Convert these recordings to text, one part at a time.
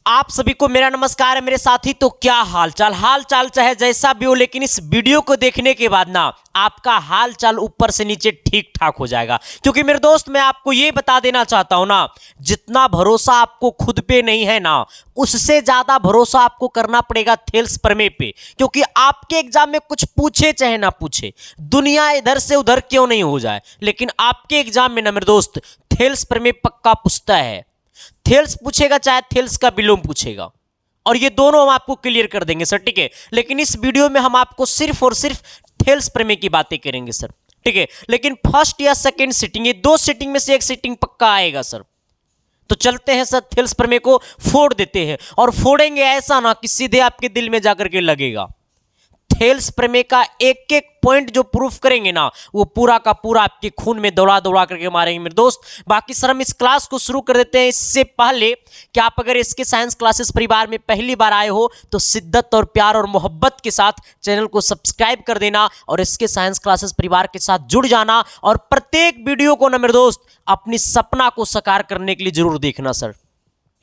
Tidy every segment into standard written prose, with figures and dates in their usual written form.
आप सभी को मेरा नमस्कार है मेरे साथी। तो क्या हाल चाल चाहे जैसा भी हो, लेकिन इस वीडियो को देखने के बाद ना आपका हाल चाल ऊपर से नीचे ठीक ठाक हो जाएगा। क्योंकि मेरे दोस्त मैं आपको ये बता देना चाहता हूं ना, जितना भरोसा आपको खुद पे नहीं है ना, उससे ज्यादा भरोसा आपको करना पड़ेगा थेल्स प्रमेय पे। क्योंकि आपके एग्जाम में कुछ पूछे चाहे ना पूछे, दुनिया इधर से उधर क्यों नहीं हो जाए, लेकिन आपके एग्जाम में ना मेरे दोस्त थेल्स प्रमेय पक्का पूछता है। थेल्स पूछेगा चाहे थेल्स का विलोम पूछेगा, और ये दोनों हम आपको क्लियर कर देंगे सर, ठीक है। लेकिन इस वीडियो में हम आपको सिर्फ और सिर्फ थेल्स प्रमेय की बातें करेंगे सर, ठीक है। लेकिन फर्स्ट या सेकंड सिटिंग, ये दो सिटिंग में से एक सिटिंग पक्का आएगा सर। तो चलते हैं सर, थेल्स प्रमेय को फोड़ देते हैं, और फोड़ेंगे ऐसा ना कि सीधे आपके दिल में जाकर के लगेगा। थेल्स प्रमेय का एक एक पॉइंट जो प्रूफ करेंगे ना, वो पूरा का पूरा आपके खून में दौड़ा दौड़ा करके मारेंगे मेरे दोस्त। बाकी सर हम इस क्लास को शुरू कर देते हैं। इससे पहले कि आप अगर इसके साइंस क्लासेस परिवार में पहली बार आए हो तो शिद्दत और प्यार और मोहब्बत के साथ चैनल को सब्सक्राइब कर देना, और इसके साइंस क्लासेस परिवार के साथ जुड़ जाना, और प्रत्येक वीडियो को ना मेरे दोस्त अपनी सपना को साकार करने के लिए जरूर देखना सर,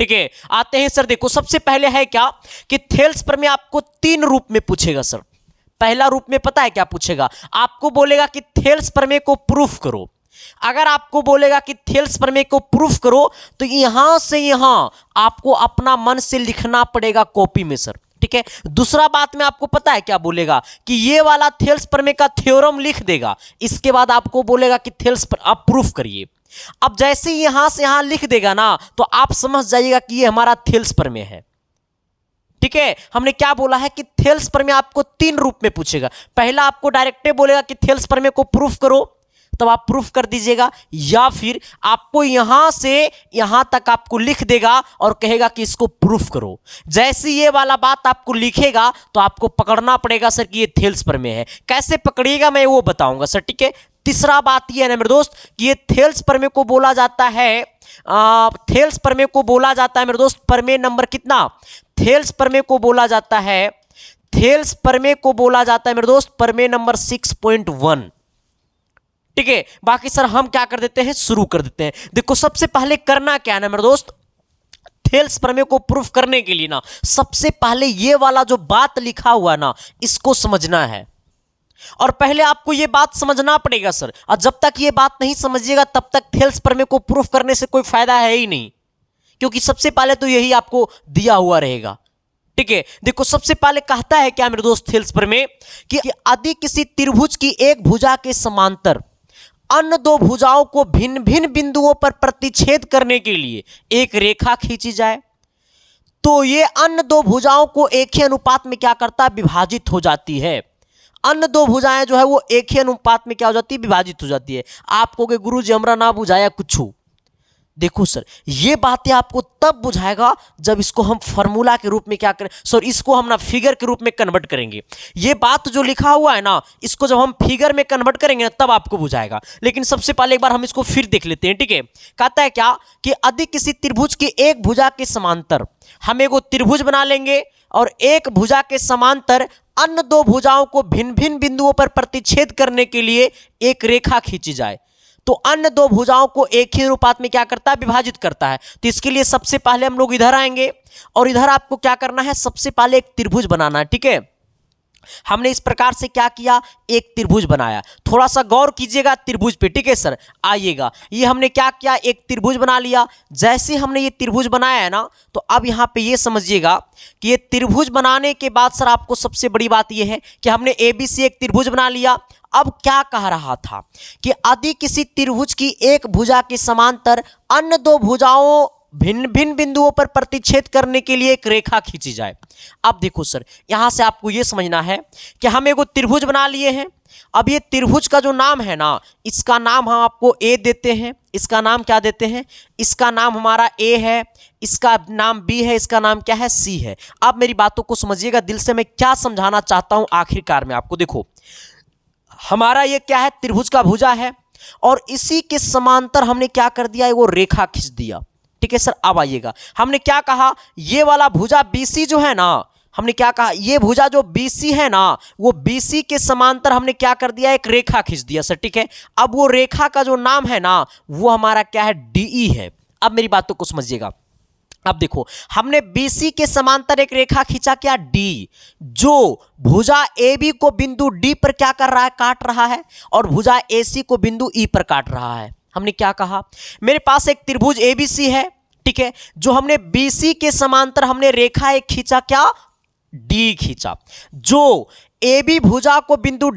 ठीक है। आते हैं सर, देखो सबसे पहले है क्या कि थेल्स प्रमेय आपको तीन रूप में पूछेगा सर। पहला रूप में पता है क्या पूछेगा, आपको बोलेगा कि थेल्स प्रमेय को प्रूफ करो। अगर आपको बोलेगा कि थेल्स प्रमेय को प्रूफ करो तो यहां से यहां आपको अपना मन से लिखना पड़ेगा कॉपी में सर, ठीक है। दूसरा बात में आपको पता है क्या बोलेगा कि ये वाला थेल्स प्रमेय का थ्योरम लिख देगा। इसके बाद आपको बोलेगा कि थेल्स आप प्रूफ करिए। अब जैसे ही यहां से यहां लिख देगा ना, तो आप समझ जाइएगा कि ये हमारा थेल्स प्रमेय है, ठीक है। हमने क्या बोला है कि थेल्स प्रमेय आपको तीन रूप में पूछेगा। पहला आपको डायरेक्ट बोलेगा कि थेल्स प्रमेय को प्रूफ करो, तब आप प्रूफ कर दीजिएगा, या फिर आपको यहां से यहां तक आपको लिख देगा और कहेगा कि इसको प्रूफ करो। जैसे ये वाला बात आपको लिखेगा तो आपको पकड़ना पड़ेगा सर कि ये थेल्स प्रमेय है। कैसे पकड़िएगा मैं वो बताऊंगा सर, ठीक है। तीसरा बात ये है ना मेरे दोस्त कि ये थेल्स प्रमेय को बोला जाता है, थेल्स प्रमेय को बोला जाता है मेरे दोस्त प्रमेय नंबर कितना, थेल्स प्रमेय को बोला जाता है, थेल्स प्रमेय को बोला जाता है मेरे दोस्त प्रमेय नंबर 6.1, ठीक है। बाकी सर हम क्या कर देते हैं, शुरू कर देते हैं। देखो सबसे पहले करना क्या है ना मेरे दोस्त, थेल्स प्रमेय को प्रूफ करने के लिए ना सबसे पहले ये वाला जो बात लिखा हुआ ना, इसको समझना है। और पहले आपको ये बात समझना पड़ेगा सर, और जब तक ये बात नहीं समझिएगा तब तक थेल्स प्रमेय को प्रूफ करने से कोई फायदा है ही नहीं। क्योंकि सबसे पहले तो यही आपको दिया हुआ रहेगा, ठीक है। देखो सबसे पहले कहता है क्या मेरे दोस्त थेल्स प्रमेय कि यदि किसी त्रिभुज की एक भुजा के समांतर अन्य दो भुजाओं को भिन्न भिन्न बिंदुओं पर प्रतिच्छेद करने के लिए एक रेखा खींची जाए, तो ये अन्य दो भुजाओं को एक ही अनुपात में क्या करता है, विभाजित हो जाती है। अन्य दो भुजाएं जो है वो एक ही अनुपात में क्या हो जाती है, विभाजित हो जाती है। आपको कि गुरुजी हमरा ना बुझाया कुछ। देखो सर ये बातें आपको तब बुझाएगा जब इसको हम फार्मूला के रूप में क्या करें, सॉरी इसको हम ना फिगर के रूप में कन्वर्ट करेंगे। ये बात जो लिखा हुआ है ना, इसको जब हम फिगर में कन्वर्ट करेंगे ना तब आपको बुझाएगा। लेकिन सबसे पहले एक बार हम इसको फिर देख लेते हैं, ठीक है। कहता है क्या कि यदि किसी त्रिभुज की एक भुजा के समांतर हम एगो त्रिभुज बना लेंगे, और एक भुजा के समांतर अन्य दो भुजाओं को भिन्न भिन्न बिंदुओं पर प्रतिच्छेद करने के लिए एक रेखा खींची जाए, तो अन्य दो भुजाओं को एक ही अनुपात में क्या करता है, विभाजित करता है। तो इसके लिए सबसे पहले हम लोग इधर आएंगे, और इधर आपको क्या करना है, सबसे पहले एक त्रिभुज बनाना है, ठीक है। हमने इस प्रकार से क्या किया, एक त्रिभुज बनाया। थोड़ा सा गौर कीजिएगा त्रिभुज पे, ठीक है सर। आइएगा, ये हमने क्या किया, एक त्रिभुज बना लिया। जैसे हमने ये त्रिभुज बनाया है ना, तो अब यहाँ पे ये समझिएगा कि ये त्रिभुज बनाने के बाद सर आपको सबसे बड़ी बात ये है कि हमने ABC एक त्रिभुज बना लिया। अब क्या कह रहा था कि यदि किसी त्रिभुज की एक भुजा के समांतर अन्य दो भुजाओं भिन्न भिन्न बिंदुओं पर प्रतिच्छेद करने के लिए एक रेखा खींची जाए। अब देखो सर यहां से आपको यह समझना है कि हम एगो त्रिभुज बना लिए हैं। अब ये त्रिभुज का जो नाम है ना, इसका नाम हम आपको A देते हैं। इसका नाम क्या देते हैं, इसका नाम हमारा A है, इसका नाम B है, इसका नाम क्या है, C है। अब मेरी बातों को समझिएगा दिल से, मैं क्या समझाना चाहता हूं आखिरकार में आपको। देखो हमारा ये क्या है, त्रिभुज का भुजा है, और इसी के समांतर हमने क्या कर दिया, वो रेखा खींच दिया, ठीक है सर। अब आइएगा, हमने क्या कहा, ये वाला भुजा BC जो है ना, हमने क्या कहा, ये भुजा जो BC है ना, वो BC के समांतर हमने क्या कर दिया, एक रेखा खींच दिया सर, ठीक है। अब वो रेखा का जो नाम है ना, वो हमारा क्या है, DE है। अब मेरी बातों को समझिएगा, अब देखो हमने BC के समांतर एक रेखा खींचा क्या D, जो भुजा AB को बिंदु D पर क्या कर रहा है, काट रहा है, और भुजा AC को बिंदु E पर काट रहा है। हमने क्या कहा, मेरे पास एक त्रिभुज ABC है, ठीक है, जो हमने BC के समांतर हमने रेखा एक खींचा क्या, D खींचा, जो AB भुजा को बिंदु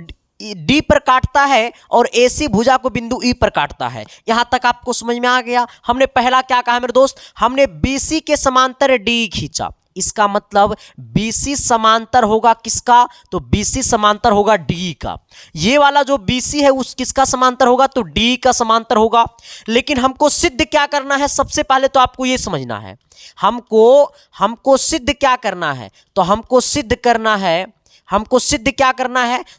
D पर काटता है और AC भुजा को बिंदु E पर काटता है। यहां तक आपको समझ में आ गया। हमने पहला क्या कहा मेरे दोस्त, हमने BC के समांतर D खींचा, इसका मतलब BC समांतर होगा किसका, तो BC समांतर होगा D का। ये वाला जो BC है उस किसका समांतर होगा, तो D का समांतर होगा। लेकिन हमको सिद्ध क्या करना है, सबसे पहले तो आपको ये समझना है, हमको सिद्ध क्या करना है,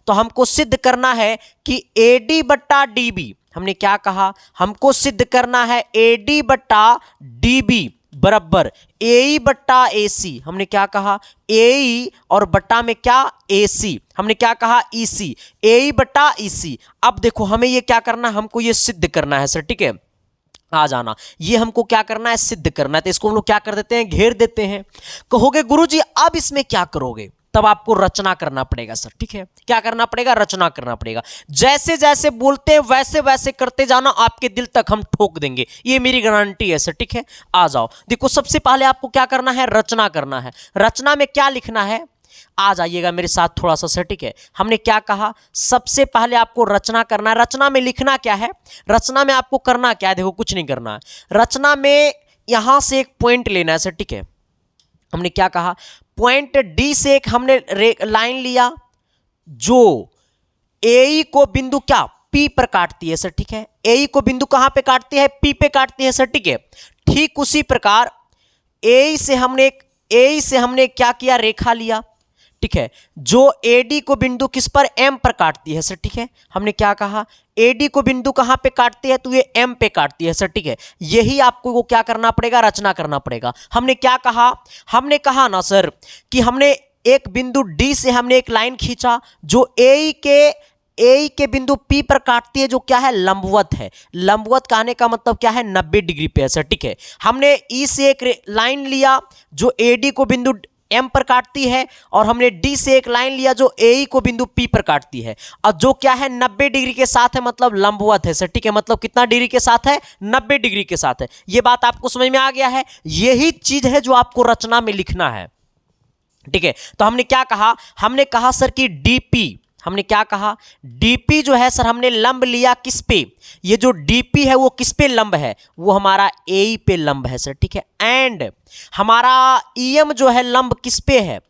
तो हमको सिद्ध करना है कि AD बट्टा DB, हमने क्या कहा, हमको सिद्ध करना है AD बट्टा DB बराबर AE बट्टा AC। हमने क्या कहा, AE और बट्टा में क्या, AC, हमने क्या कहा, EC, AE बट्टा EC। अब देखो हमें ये क्या करना है, हमको ये सिद्ध करना है सर, ठीक है, आ जाना, ये हमको क्या करना है, सिद्ध करना है। तो इसको हम लोग क्या कर देते हैं, घेर देते हैं। कहोगे गुरुजी अब इसमें क्या करोगे, तब आपको रचना करना पड़ेगा सर, ठीक है, क्या करना पड़ेगा, रचना करना पड़ेगा। जैसे जैसे बोलते हैं वैसे वैसे करते जाना, आपके दिल तक हम ठोक देंगे, ये मेरी गारंटी है सर, ठीक है। आ जाओ, देखो सबसे पहले आपको क्या करना है, रचना करना है। रचना में क्या लिखना है, आ जाइएगा मेरे साथ थोड़ा सा सर, ठीक है। हमने क्या कहा, सबसे पहले आपको रचना करना है। रचना में लिखना क्या है, रचना में आपको करना क्या है, देखो कुछ नहीं करना है। रचना में यहां से एक पॉइंट लेना है सर, ठीक है। हमने क्या कहा, पॉइंट D से एक हमने लाइन लिया जो AE को बिंदु क्या, P पर काटती है सर, ठीक है। AE को बिंदु कहां पे काटती है, P पे काटती है सर, ठीक है। ठीक उसी प्रकार AE से हमने क्या किया, रेखा लिया, ठीक है, जो AD को बिंदु किस पर, M पर काटती है सर, ठीक है। हमने क्या कहा, AD को बिंदु कहां पे काटती है, तो ये M पे काटती है सर, ठीक है। यही आपको वो क्या करना पड़ेगा, रचना करना पड़ेगा। हमने क्या कहा, हमने कहा ना सर कि हमने एक बिंदु D से हमने एक लाइन खींचा जो AE के बिंदु P पर काटती है, जो क्या है, लंबवत है। लंबवत कहने का मतलब क्या है, 90 डिग्री पे है सर, ठीक है। हमने E से एक लाइन लिया जो AD को बिंदु M पर काटती है, और हमने D से एक लाइन लिया जो AE को बिंदु P पर काटती है, और जो क्या है, 90 डिग्री के साथ है, मतलब लंबवत है सर, ठीक है। मतलब कितना डिग्री के साथ है, 90 डिग्री के साथ है। ये बात आपको समझ में आ गया है। यही चीज है जो आपको रचना में लिखना है, ठीक है। तो हमने क्या कहा, हमने कहा सर कि DP, हमने क्या कहा, DP जो है सर हमने लंब लिया किस पे, ये जो DP है वो किस पे लंब है, वो हमारा AE पे लंब है सर, ठीक है। एंड हमारा EM जो है लंब किस पे है,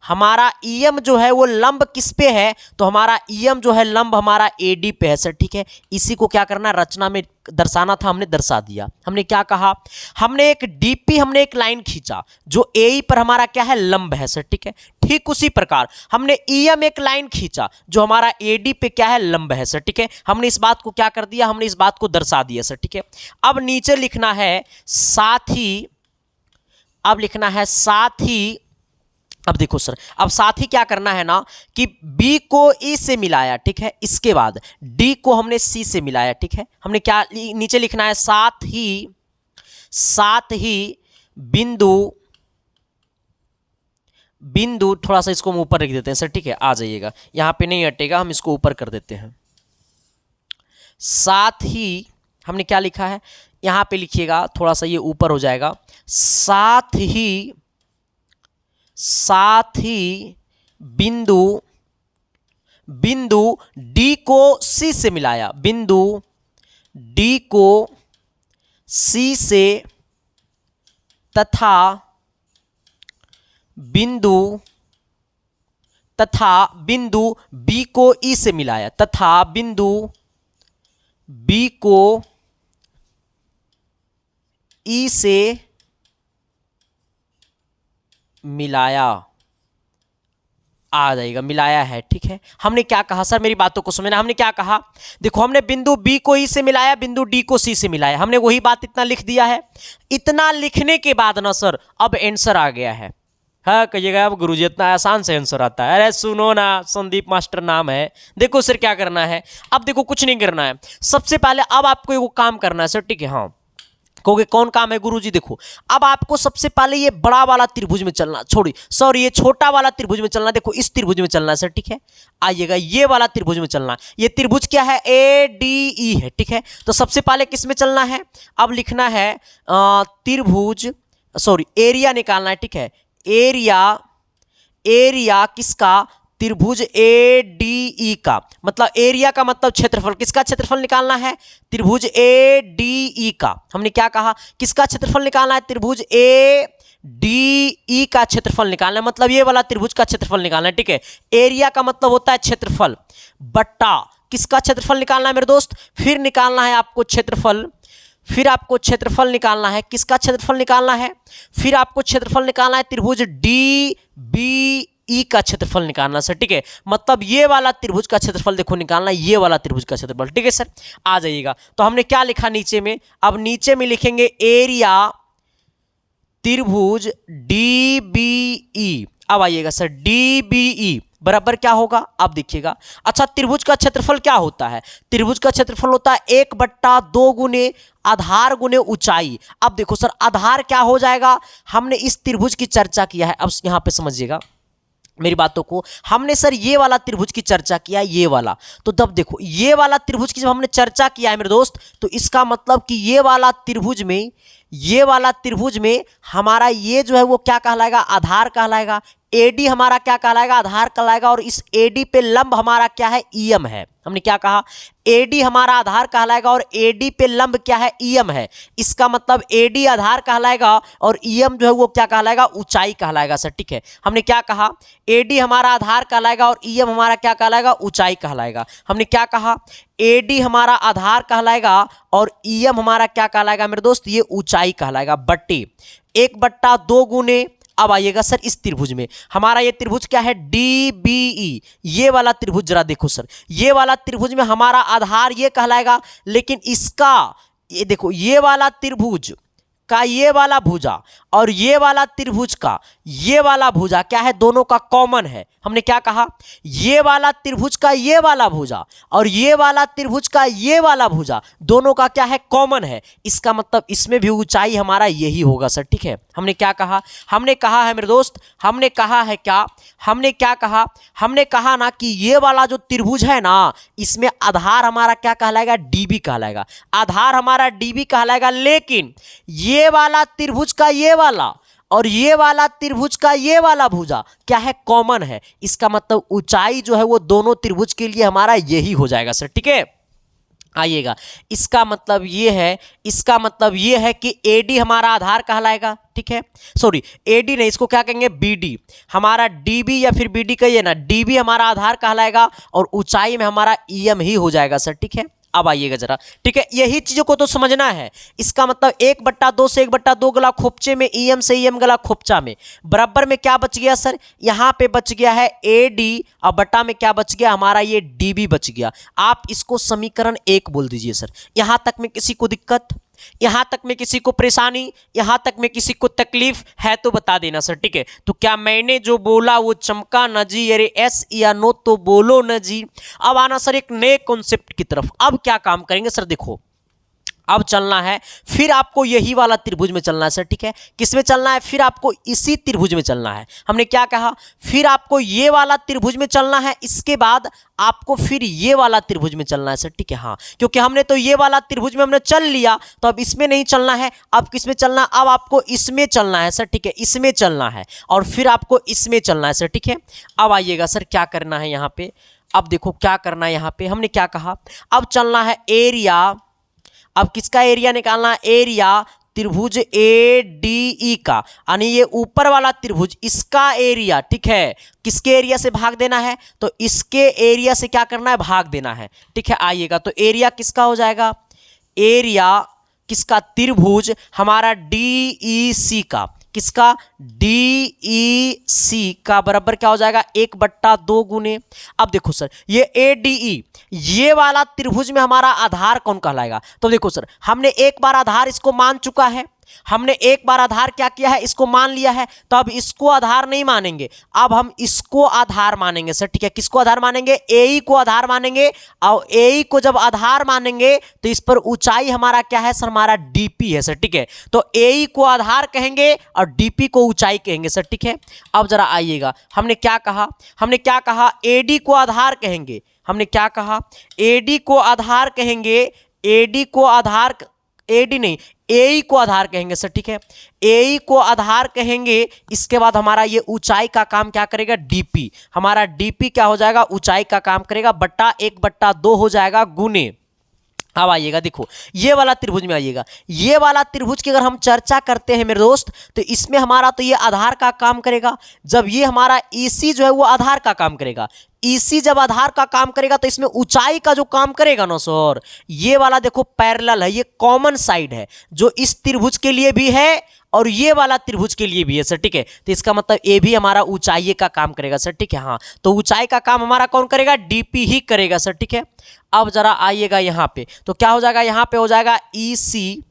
हमारा EM जो है वो लंब किस पे है, तो हमारा EM जो है लंब हमारा AD पे है सर, ठीक है। इसी को क्या करना, रचना में दर्शाना था, हमने दर्शा दिया। हमने क्या कहा, हमने एक DP हमने एक लाइन खींचा जो AE पर हमारा क्या है, लंब है सर, ठीक है। ठीक उसी प्रकार हमने EM एक लाइन खींचा जो हमारा AD पे क्या है, लंब है सर, ठीक है। हमने इस बात को क्या कर दिया, हमने इस बात को दर्शा दिया सर, ठीक है। अब नीचे लिखना है साथ ही, अब लिखना है साथ ही, अब देखो सर, अब साथ ही क्या करना है ना कि B को E से मिलाया, ठीक है। इसके बाद D को हमने C से मिलाया, ठीक है। हमने क्या नीचे लिखना है, साथ ही बिंदु थोड़ा सा इसको हम ऊपर रख देते हैं सर, ठीक है। आ जाइएगा, यहां पे नहीं हटेगा, हम इसको ऊपर कर देते हैं। साथ ही हमने क्या लिखा है, यहां पे लिखिएगा, थोड़ा सा ये ऊपर हो जाएगा। साथ ही बिंदु D को C से मिलाया, बिंदु D को C से तथा बिंदु B को E से मिलाया, तथा बिंदु B को E से मिलाया, आ जाएगा, मिलाया है, ठीक है। हमने क्या कहा सर, मेरी बातों को समझना, हमने क्या कहा, देखो हमने बिंदु B को E से मिलाया, बिंदु D को C से मिलाया, हमने वही बात इतना लिख दिया है। इतना लिखने के बाद ना सर अब आंसर आ गया है। हाँ कहिएगा, अब गुरुजी इतना आसान से आंसर आता है, अरे सुनो ना, संदीप मास्टर नाम है। देखो सर क्या करना है, अब देखो कुछ नहीं करना है, सबसे पहले अब आपको एक काम करना है सर, ठीक है। हाँ कहोगे कौन काम है गुरुजी? देखो अब आपको सबसे पहले ये बड़ा वाला त्रिभुज में चलना, सॉरी ये छोटा वाला त्रिभुज में चलना। देखो इस त्रिभुज में चलना है सर, ठीक है। आइएगा ये वाला त्रिभुज में चलना। ये त्रिभुज क्या है? ADE है, ठीक है। तो सबसे पहले किस में चलना है? अब लिखना है त्रिभुज, सॉरी एरिया निकालना है, ठीक है। एरिया किसका? त्रिभुज ADE का। मतलब एरिया का मतलब क्षेत्रफल। किसका क्षेत्रफल निकालना है? त्रिभुज ADE का। हमने क्या कहा? किसका क्षेत्रफल निकालना है? त्रिभुज ADE का क्षेत्रफल निकालना है, मतलब ये वाला त्रिभुज का क्षेत्रफल निकालना है, ठीक है। एरिया का मतलब होता है क्षेत्रफल, बट्टा किसका क्षेत्रफल निकालना है मेरे दोस्त? फिर निकालना है आपको क्षेत्रफल, फिर आपको क्षेत्रफल निकालना है। किसका क्षेत्रफल निकालना है? फिर आपको क्षेत्रफल निकालना है त्रिभुज DBE का क्षेत्रफल निकालना सर, ठीक है। मतलब ये वाला त्रिभुज का क्षेत्रफल देखो निकालना, ये वाला त्रिभुज का क्षेत्रफल, ठीक है सर। आ जाइएगा, तो हमने क्या लिखा नीचे में? अब नीचे में लिखेंगे एरिया त्रिभुज DBE। अब आइएगा सर, DBE बराबर क्या होगा? अब देखिएगा। अच्छा, त्रिभुज का क्षेत्रफल क्या होता है? त्रिभुज का क्षेत्रफल होता है 1/2 गुने आधार गुने ऊंचाई। अब देखो सर, आधार क्या हो जाएगा? हमने इस त्रिभुज की चर्चा किया है, अब यहां पे समझिएगा मेरी बातों को। हमने सर ये वाला त्रिभुज की चर्चा किया है, ये वाला। तो तब देखो ये वाला त्रिभुज की जब हमने चर्चा किया है मेरे दोस्त, तो इसका मतलब कि ये वाला त्रिभुज में हमारा ये जो है वो क्या कहलाएगा? आधार कहलाएगा। AD हमारा क्या कहलाएगा? आधार कहलाएगा। और इस AD पे लंब हमारा क्या है? EM है। हमने क्या कहा? AD हमारा आधार कहलाएगा और AD पे लंब क्या है? EM है। इसका मतलब AD आधार कहलाएगा और EM जो है वो क्या कहलाएगा? ऊंचाई कहलाएगा सर, ठीक है। हमने क्या कहा? AD हमारा आधार कहलाएगा और EM हमारा क्या कहलाएगा? ऊंचाई कहलाएगा। हमने क्या कहा? AD हमारा आधार कहलाएगा और EM हमारा क्या कहलाएगा मेरे दोस्त? ये ऊंचाई कहलाएगा। बट्टे 1/2 गुने, अब आइएगा सर इस त्रिभुज में, हमारा ये त्रिभुज क्या है? DBE। ये वाला त्रिभुज जरा देखो सर, ये वाला त्रिभुज में हमारा आधार ये कहलाएगा, लेकिन इसका ये देखो, ये वाला त्रिभुज का ये वाला भुजा और ये वाला त्रिभुज का ये वाला भुजा क्या है? दोनों का कॉमन है। हमने क्या कहा? ये वाला त्रिभुज का ये वाला भुजा और ये वाला त्रिभुज का ये वाला भुजा दोनों का क्या है? कॉमन है। इसका मतलब इसमें भी ऊंचाई हमारा यही होगा सर, ठीक है। हमने क्या कहा? हमने कहा है मेरे दोस्त, हमने कहा है क्या? हमने क्या कहा? हमने कहा ना कि ये वाला जो त्रिभुज है ना, इसमें आधार हमारा क्या कहलाएगा? DB कहलाएगा। आधार हमारा DB कहलाएगा, लेकिन ये वाला त्रिभुज का ये वाला और ये वाला त्रिभुज का ये वाला भुजा क्या है? कॉमन है। इसका मतलब ऊंचाई जो है वो दोनों त्रिभुज के लिए हमारा यही हो जाएगा सर, ठीक है। आइएगा, इसका मतलब ये है कि AD हमारा आधार कहलाएगा, ठीक है। सॉरी AD नहीं, इसको क्या कहेंगे? BD। हमारा DB या फिर BD कहिए ना, DB हमारा आधार कहलाएगा और ऊंचाई में हमारा EM ही हो जाएगा सर, ठीक है। अब आइएगा जरा, ठीक है। यही चीजों को तो समझना है। इसका मतलब 1/2 से 1/2 गला खोपचे में, EM से EM गला खोपचा में, बराबर में क्या बच गया सर? यहाँ पे बच गया है AD और बट्टा में क्या बच गया? हमारा ये DB बच गया। आप इसको समीकरण 1 बोल दीजिए सर। यहाँ तक में किसी को दिक्कत, यहां तक में किसी को परेशानी, यहां तक में किसी को तकलीफ है तो बता देना सर, ठीक है। तो क्या मैंने जो बोला वो चमका न जी? अरे यस या नो तो बोलो न जी। अब आना सर एक नए कॉन्सेप्ट की तरफ। अब क्या काम करेंगे सर? देखो अब चलना है, फिर आपको यही वाला त्रिभुज में चलना है सर, ठीक है। किस में चलना है? फिर आपको इसी त्रिभुज में चलना है। हमने क्या कहा? फिर आपको ये वाला त्रिभुज में चलना है, इसके बाद आपको फिर ये वाला त्रिभुज में चलना है सर, ठीक है। हाँ, क्योंकि हमने तो ये वाला त्रिभुज में हमने चल लिया, तो अब इसमें नहीं चलना है। अब किस में चलना? अब आपको इसमें चलना है सर, ठीक है। इसमें चलना है और फिर आपको इसमें चलना है सर, ठीक है। अब आइएगा सर, क्या करना है यहाँ पे? अब देखो क्या करना है यहाँ पे। हमने क्या कहा? अब चलना है एरिया। अब किसका एरिया निकालना है? एरिया त्रिभुज ADE का, यानी ये ऊपर वाला त्रिभुज, इसका एरिया, ठीक है। किसके एरिया से भाग देना है? तो इसके एरिया से क्या करना है? भाग देना है, ठीक है। आइएगा, तो एरिया किसका हो जाएगा? एरिया किसका? त्रिभुज हमारा DEC का। किसका? DEC का बराबर क्या हो जाएगा? 1/2 गुने। अब देखो सर, ये ADE ये वाला त्रिभुज में हमारा आधार कौन कहलाएगा? तो देखो सर, हमने एक बार आधार इसको मान चुका है, हमने एक बार आधार क्या किया है, इसको मान लिया है, तो अब इसको आधार नहीं मानेंगे, अब हम इसको आधार मानेंगे सर। ठीक है, किसको आधार मानेंगे, ए को आधार मानेंगे। और ए को जब आधार मानेंगे तो इस पर ऊंचाई हमारा क्या है सर, हमारा डीपी है सर। ठीक है, तो ए को आधार कहेंगे और डीपी को ऊंचाई कहेंगे सर। ठीक है, अब जरा आइएगा, हमने क्या कहा, एडी को आधार कहेंगे। हमने क्या कहा, एडी को आधार कहेंगे, एडी को आधार, एडी नहीं, ए को आधार कहेंगे सर। ठीक है, ए को आधार कहेंगे। इसके बाद हमारा ये ऊंचाई का काम क्या करेगा, डीपी। हमारा डीपी क्या हो जाएगा, ऊंचाई का काम करेगा, बट्टा 1/2 हो जाएगा गुने। अब आइएगा, देखो ये वाला त्रिभुज में आइएगा, ये वाला त्रिभुज की अगर हम चर्चा करते हैं मेरे दोस्त, तो इसमें हमारा तो ये आधार का काम करेगा। जब ये हमारा ईसी जो है वो आधार का काम करेगा, ईसी जब आधार का काम करेगा तो इसमें ऊंचाई का जो काम करेगा ना सर, ये वाला देखो पैरेलल है, ये कॉमन साइड है जो इस त्रिभुज के लिए भी है और ये वाला त्रिभुज के लिए भी है सर। ठीक है, तो इसका मतलब ये भी हमारा ऊंचाई का काम करेगा सर। ठीक है, हाँ, तो ऊंचाई का काम हमारा कौन करेगा, डीपी ही करेगा सर। ठीक है, अब जरा आइएगा यहाँ पे, तो क्या हो जाएगा, यहाँ पे हो जाएगा ईसी,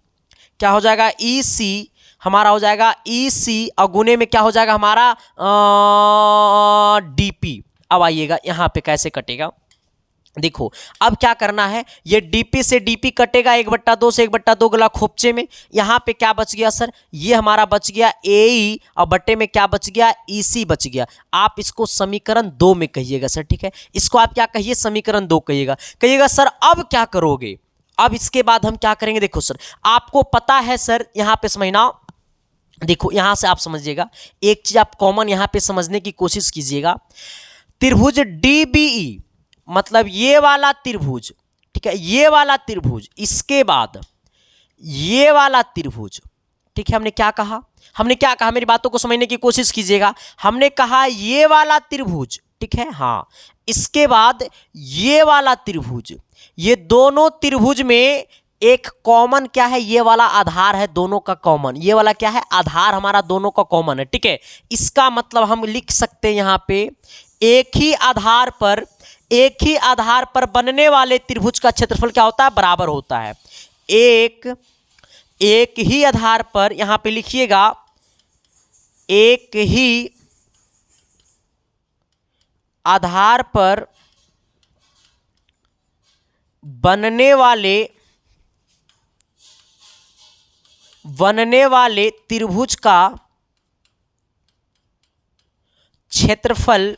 क्या हो जाएगा, ईसी हमारा हो जाएगा ईसी, और गुने में क्या हो जाएगा हमारा डीपी। अब आइएगा यहाँ पे कैसे कटेगा, देखो अब क्या करना है, ये डीपी से डीपी कटेगा 1/2 से 1/2 गला खोपचे में। यहाँ पे क्या बच गया सर, ये हमारा बच गया एई, और बट्टे में क्या बच गया, ईसी बच गया। आप इसको समीकरण 2 में कहिएगा सर। ठीक है, इसको आप क्या कहिए, समीकरण 2 कहिएगा सर। अब क्या करोगे, अब इसके बाद हम क्या करेंगे, देखो सर आपको पता है सर, यहाँ पे समझना, देखो यहां से आप समझिएगा, एक चीज आप कॉमन यहां पे समझने की कोशिश कीजिएगा। त्रिभुज डीबीई मतलब ये वाला त्रिभुज, ठीक है, ये वाला त्रिभुज, इसके बाद ये वाला त्रिभुज। ठीक है, हमने क्या कहा, मेरी बातों को समझने की कोशिश कीजिएगा। हमने कहा ये वाला त्रिभुज, ठीक है, हाँ, इसके बाद ये वाला त्रिभुज, ये दोनों त्रिभुज में एक कॉमन क्या है, ये वाला आधार है दोनों का कॉमन, ये वाला क्या है, आधार हमारा दोनों का कॉमन है। ठीक है, इसका मतलब हम लिख सकते हैं यहाँ पे, एक ही आधार पर बनने वाले त्रिभुज का क्षेत्रफल क्या होता है, बराबर होता है। एक ही आधार पर, यहां पे लिखिएगा, एक ही आधार पर बनने वाले त्रिभुज का क्षेत्रफल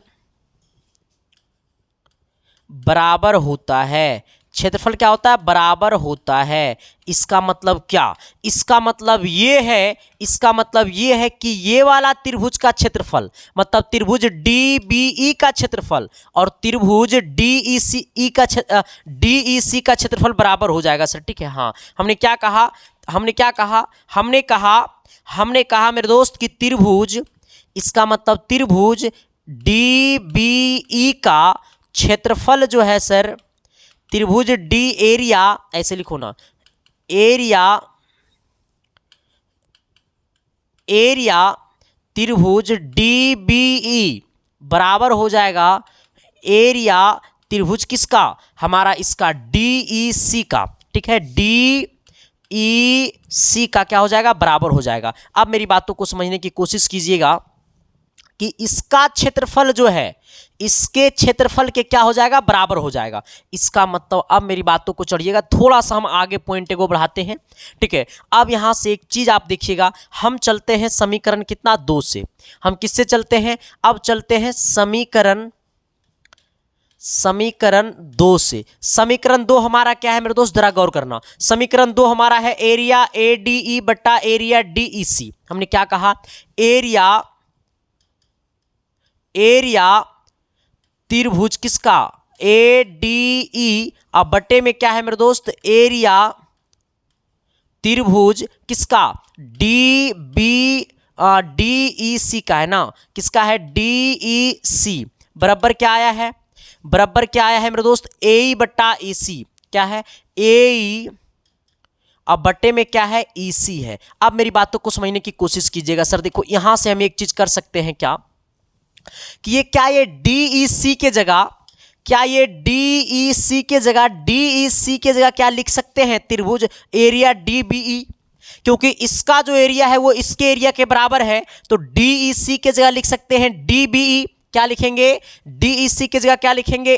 बराबर होता है। क्षेत्रफल क्या होता है, बराबर होता है। इसका मतलब क्या, इसका मतलब ये है कि ये वाला त्रिभुज का क्षेत्रफल, मतलब त्रिभुज डीबीई का क्षेत्रफल और त्रिभुज डीईसी का क्षेत्रफल बराबर हो जाएगा सर। ठीक है, हाँ, हमने कहा मेरे दोस्त कि त्रिभुज, इसका मतलब त्रिभुज डीबीई का क्षेत्रफल जो है सर, त्रिभुज डी एरिया, ऐसे लिखो ना, एरिया त्रिभुज डीबीई बराबर हो जाएगा एरिया त्रिभुज किसका, हमारा इसका डीईसी का। ठीक है, डीईसी का क्या हो जाएगा, बराबर हो जाएगा। अब मेरी बातों को समझने की कोशिश कीजिएगा कि इसका क्षेत्रफल जो है, इसके क्षेत्रफल के क्या हो जाएगा, बराबर हो जाएगा। इसका मतलब, अब मेरी बातों को चढ़िएगा, थोड़ा सा हम आगे पॉइंट को बढ़ाते हैं। ठीक है, अब यहां से एक चीज आप देखिएगा, हम चलते हैं समीकरण कितना, 2 से। हम किससे चलते हैं, अब चलते हैं समीकरण 2 से। समीकरण 2 हमारा क्या है मेरे दोस्त, जरा गौर करना। समीकरण 2 हमारा है एरिया एडीई बट्टा एरिया डीईसी। हमने क्या कहा, एरिया त्रिभुज किसका, एडीई, अब बट्टे में क्या है मेरे दोस्त, एरिया त्रिभुज किसका, डीईसी का है ना, किसका है, डीईसी, बराबर क्या आया है, मेरे दोस्त, ए बट्टा ईसी, क्या है, ए, अब बट्टे में क्या है, ईसी है। अब मेरी बातों को समझने की कोशिश कीजिएगा सर। देखो यहां से हम एक चीज कर सकते हैं क्या, कि ये डीईसी के जगह, डीईसी के जगह क्या लिख सकते हैं, त्रिभुज एरिया डीबीई, क्योंकि इसका जो एरिया है वो इसके एरिया के बराबर है, तो DEC के जगह लिख सकते हैं DBE। क्या लिखेंगे? DEC के जगह क्या लिखेंगे?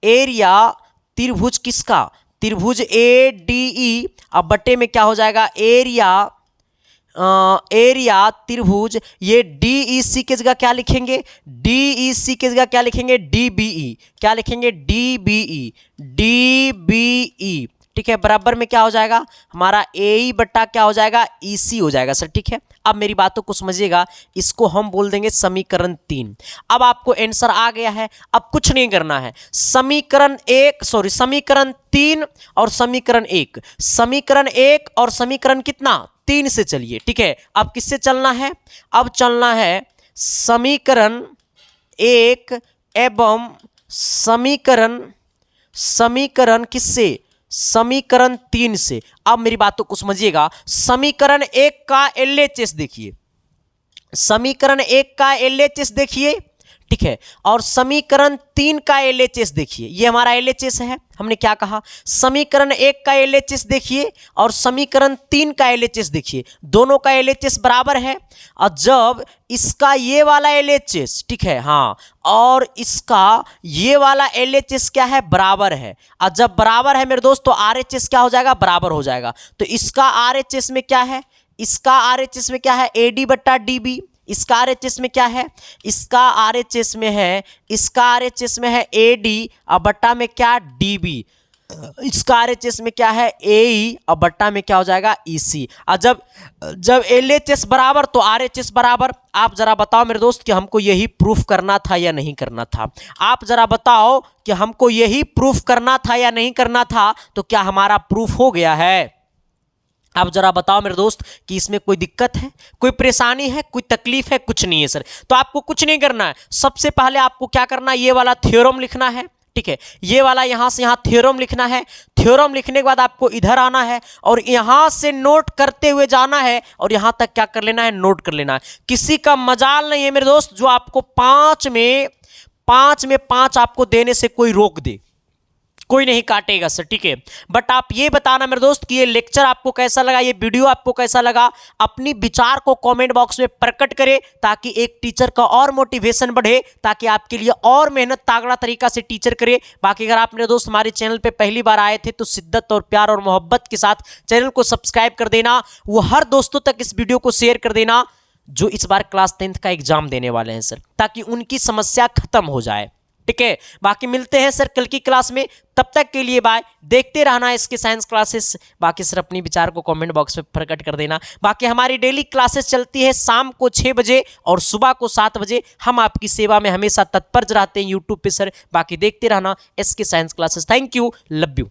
एरिया त्रिभुज किसका? त्रिभुज ADE। अब बटे में क्या हो जाएगा? एरिया त्रिभुज, ये DEC के जगह क्या लिखेंगे? DEC के जगह क्या लिखेंगे? DBE। क्या लिखेंगे? DBE। ठीक है, बराबर में क्या हो जाएगा? हमारा AE बट्टा क्या हो जाएगा? EC हो जाएगा सर। ठीक है, अब मेरी बातों को समझिएगा, इसको हम बोल देंगे समीकरण 3। अब आपको आंसर आ गया है, अब कुछ नहीं करना है। समीकरण 3 और समीकरण 1, समीकरण 1 और समीकरण कितना? 3 से चलिए। ठीक है, अब किससे चलना है? अब चलना है समीकरण 1 एवं समीकरण किससे? समीकरण 3 से। अब मेरी बातों को समझिएगा, समीकरण 1 का LHS देखिए, समीकरण 1 का LHS देखिए। ठीक है, और समीकरण 3 का LHS देखिए, ये हमारा LHS है। हमने क्या कहा? समीकरण 1 का LHS देखिए और समीकरण 3 का LHS देखिए, दोनों का LHS बराबर है। और जब इसका ये वाला LHS, ठीक है, हाँ, और इसका ये वाला LHS क्या है? बराबर है। और जब बराबर है मेरे दोस्त, तो RHS क्या हो जाएगा? बराबर हो जाएगा। तो इसका RHS में क्या है? इसका RHS में क्या है? AD बट्टा DB। इसका RHS में क्या है? इसका RHS में है AD और बट्टा में क्या? DB। इसका RHS में क्या है? AE और बट्टा में क्या हो जाएगा? EC। और जब LHS बराबर तो RHS बराबर। आप जरा बताओ मेरे दोस्त कि हमको यही प्रूफ करना था या नहीं करना था? आप जरा बताओ कि हमको यही प्रूफ करना था या नहीं करना था? तो क्या हमारा प्रूफ हो गया है? आप जरा बताओ मेरे दोस्त कि इसमें कोई दिक्कत है, कोई परेशानी है, कोई तकलीफ है? कुछ नहीं है सर। तो आपको कुछ नहीं करना है, सबसे पहले आपको क्या करना है? ये वाला थ्योरम लिखना है। ठीक है, ये वाला यहां से यहां थ्योरम लिखना है। थ्योरम लिखने के बाद आपको इधर आना है और यहां से नोट करते हुए जाना है और यहां तक क्या कर लेना है? नोट कर लेना है। किसी का मजाल नहीं है मेरे दोस्त जो आपको 5 में 5 आपको देने से कोई रोक दे, कोई नहीं काटेगा सर। ठीक है, बट आप ये बताना मेरे दोस्त कि ये लेक्चर आपको कैसा लगा, ये वीडियो आपको कैसा लगा। अपनी विचार को कमेंट बॉक्स में प्रकट करें ताकि एक टीचर का और मोटिवेशन बढ़े, ताकि आपके लिए और मेहनत तागड़ा तरीका से टीचर करे। बाकी अगर आप मेरे दोस्त हमारे चैनल पे पहली बार आए थे तो शिद्दत और प्यार और मोहब्बत के साथ चैनल को सब्सक्राइब कर देना। वो हर दोस्तों तक इस वीडियो को शेयर कर देना जो इस बार क्लास 10th का एग्जाम देने वाले हैं सर, ताकि उनकी समस्या खत्म हो जाए। ठीक है, बाकी मिलते हैं सर कल की क्लास में, तब तक के लिए बाय। देखते रहना इसके साइंस क्लासेस। बाकी सर अपनी विचार को कमेंट बॉक्स में प्रकट कर देना। बाकी हमारी डेली क्लासेस चलती है शाम को 6 बजे और सुबह को 7 बजे। हम आपकी सेवा में हमेशा तत्पर रहते हैं यूट्यूब पे सर। बाकी देखते रहना इसके science classes. Thank you, love you.